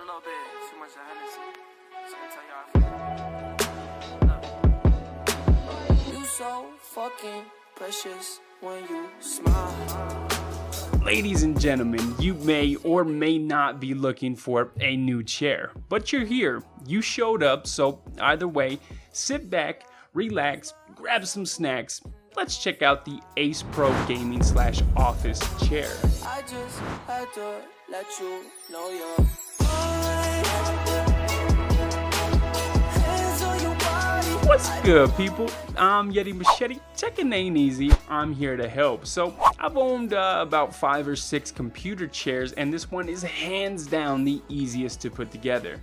little bit too much of Hennessy. So I tell y'all, look. You so fucking precious when you smile. Ladies and gentlemen, you may or may not be looking for a new chair, but you're here. You showed up, so either way, sit back, relax, grab some snacks. Let's check out the ACEPRO gaming / office chair. I just had to let you know you're What's good, people? I'm Yeti Machete. Checking ain't easy. I'm here to help. So I've owned about 5 or 6 computer chairs, and this one is hands down the easiest to put together.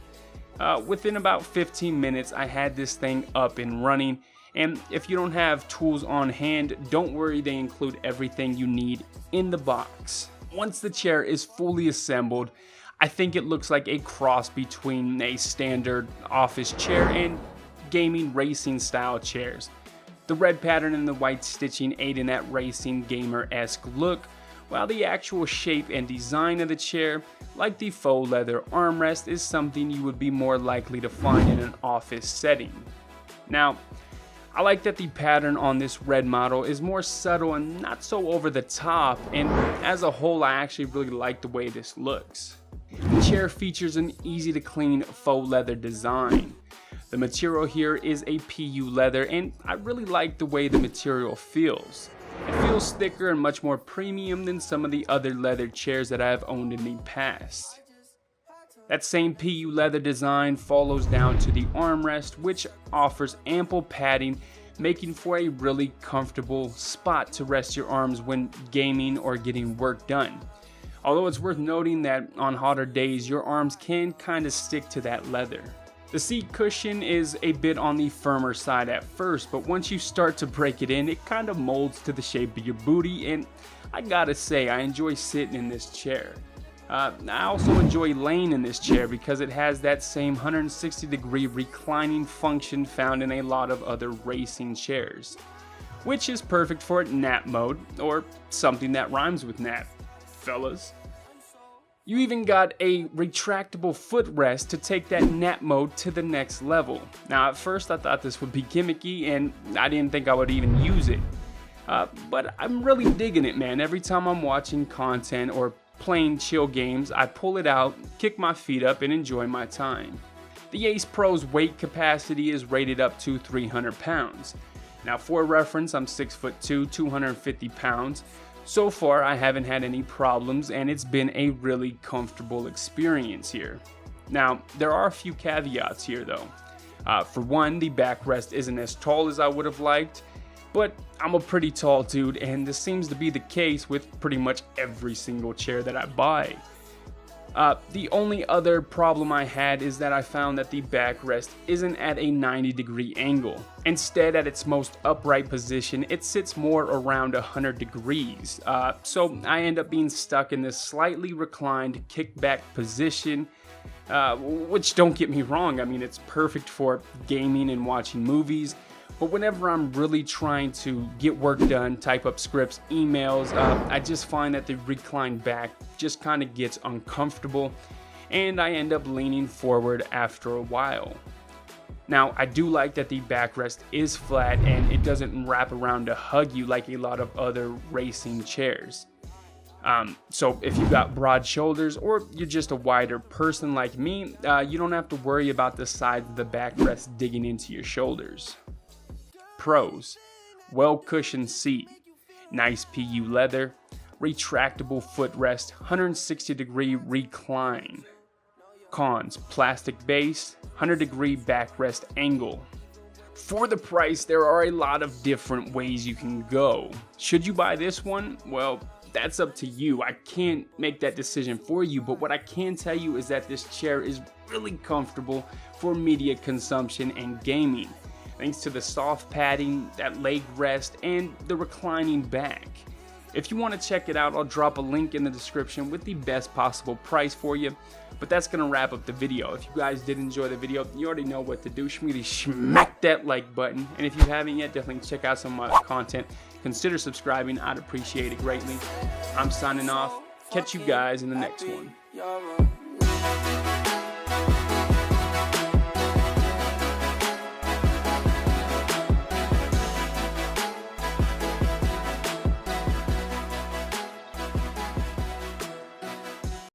Within about 15 minutes, I had this thing up and running. And if you don't have tools on hand, don't worry, they include everything you need in the box. Once the chair is fully assembled, I think it looks like a cross between a standard office chair and gaming racing style chairs. The red pattern and the white stitching aid in that racing gamer-esque look, while the actual shape and design of the chair, like the faux leather armrest, is something you would be more likely to find in an office setting. Now, I like that the pattern on this red model is more subtle and not so over the top, and as a whole I actually really like the way this looks. The chair features an easy to clean faux leather design. The material here is a PU leather, and I really like the way the material feels. It feels thicker and much more premium than some of the other leather chairs that I have owned in the past. That same PU leather design follows down to the armrest, which offers ample padding, making for a really comfortable spot to rest your arms when gaming or getting work done. Although it's worth noting that on hotter days, your arms can kind of stick to that leather. The seat cushion is a bit on the firmer side at first, but once you start to break it in, it kind of molds to the shape of your booty, and I gotta say, I enjoy sitting in this chair. I also enjoy laying in this chair because it has that same 160-degree reclining function found in a lot of other racing chairs, which is perfect for nap mode, or something that rhymes with nap, fellas. You even got a retractable footrest to take that nap mode to the next level. Now at first I thought this would be gimmicky and I didn't think I would even use it. But I'm really digging it, man. Every time I'm watching content or playing chill games, I pull it out, kick my feet up, and enjoy my time. The ACEPRO's weight capacity is rated up to 300 pounds. Now for reference, I'm 6'2", 250 pounds. So far, I haven't had any problems, and it's been a really comfortable experience here. Now, there are a few caveats here though. For one, the backrest isn't as tall as I would have liked, but I'm a pretty tall dude, and this seems to be the case with pretty much every single chair that I buy. The only other problem I had is that I found that the backrest isn't at a 90-degree angle. Instead, at its most upright position, it sits more around 100 degrees. So I end up being stuck in this slightly reclined kickback position, which, don't get me wrong, I mean, it's perfect for gaming and watching movies. But whenever I'm really trying to get work done, type up scripts, emails, I just find that the reclined back just kind of gets uncomfortable, and I end up leaning forward after a while. Now, I do like that the backrest is flat and it doesn't wrap around to hug you like a lot of other racing chairs. So if you've got broad shoulders or you're just a wider person like me, you don't have to worry about the sides of the backrest digging into your shoulders. Pros: well-cushioned seat, nice PU leather, retractable footrest, 160-degree recline. Cons: plastic base, 100-degree backrest angle. For the price, there are a lot of different ways you can go. Should you buy this one? Well, that's up to you. I can't make that decision for you, but what I can tell you is that this chair is really comfortable for media consumption and gaming, thanks to the soft padding, that leg rest, and the reclining back. If you want to check it out, I'll drop a link in the description with the best possible price for you. But that's going to wrap up the video. If you guys did enjoy the video, you already know what to do. Smack that like button. And if you haven't yet, definitely check out some of my content. Consider subscribing. I'd appreciate it greatly. I'm signing off. Catch you guys in the next one.